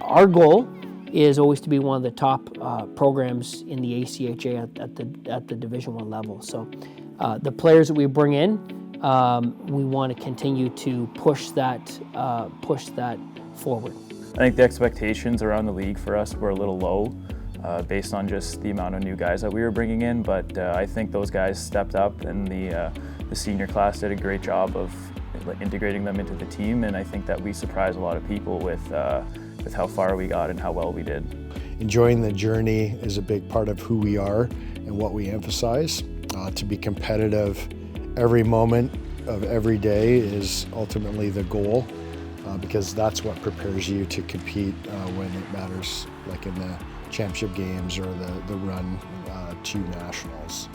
Our goal is always to be one of the top programs in the ACHA at the Division I level. So the players that we bring in, we want to continue to push that forward. I think the expectations around the league for us were a little low based on just the amount of new guys that we were bringing in, but I think those guys stepped up, and the senior class did a great job of integrating them into the team, and I think that we surprised a lot of people with how far we got and how well we did. Enjoying the journey is a big part of who we are and what we emphasize. To be competitive every moment of every day is ultimately the goal, because that's what prepares you to compete when it matters, like in the championship games or the run to nationals.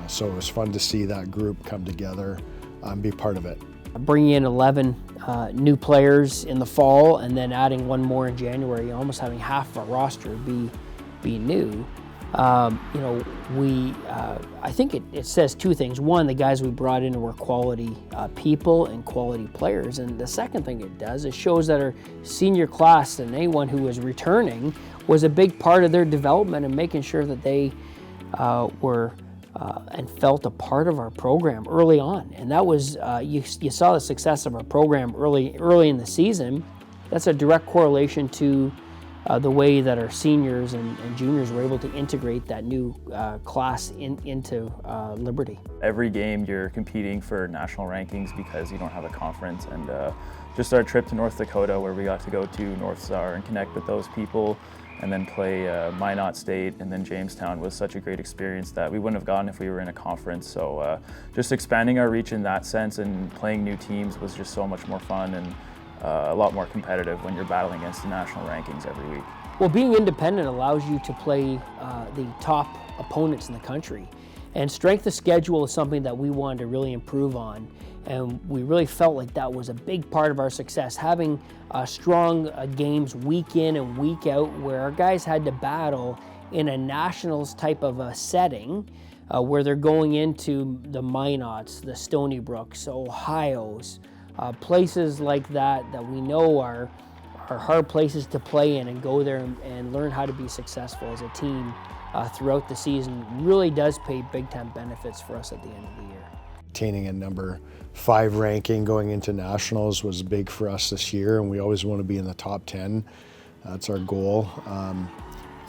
So it was fun to see that group come together and be part of it. Bringing in 11 new players in the fall and then adding one more in January, almost having half of our roster be new. I think it says two things. One, the guys we brought in were quality people and quality players. And the second thing it does, it shows that our senior class and anyone who was returning was a big part of their development and making sure that they were and felt a part of our program early on. And that was, you saw the success of our program early in the season. That's a direct correlation to the way that our seniors and juniors were able to integrate that new class into Liberty. Every game you're competing for national rankings because you don't have a conference, and just our trip to North Dakota where we got to go to North Star and connect with those people and then play Minot State and then Jamestown was such a great experience that we wouldn't have gotten if we were in a conference. So just expanding our reach in that sense and playing new teams was just so much more fun and a lot more competitive when you're battling against the national rankings every week. Well, being independent allows you to play the top opponents in the country. And strength of schedule is something that we wanted to really improve on. And we really felt like that was a big part of our success, having strong games week in and week out where our guys had to battle in a nationals type of a setting where they're going into the Minots, the Stony Brooks, Ohios, places like that we know are hard places to play in and go there and learn how to be successful as a team throughout the season really does pay big time benefits for us at the end of the year. Attaining a number 5 ranking going into nationals was big for us this year, and we always want to be in the top 10. That's our goal.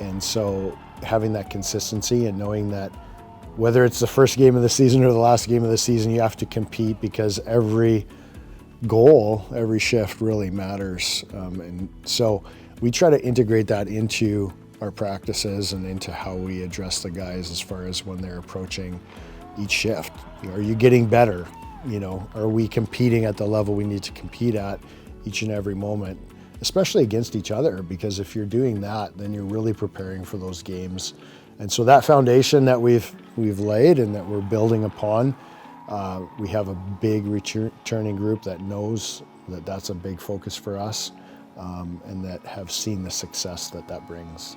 And so having that consistency and knowing that whether it's the first game of the season or the last game of the season, you have to compete because every goal, every shift really matters. And so we try to integrate that into our practices and into how we address the guys as far as when they're approaching each shift. Are you getting better? Are we competing at the level we need to compete at each and every moment, especially against each other? Because if you're doing that, then you're really preparing for those games. And so that foundation that we've laid and that we're building upon, we have a big returning group that knows that that's a big focus for us, and that have seen the success that brings.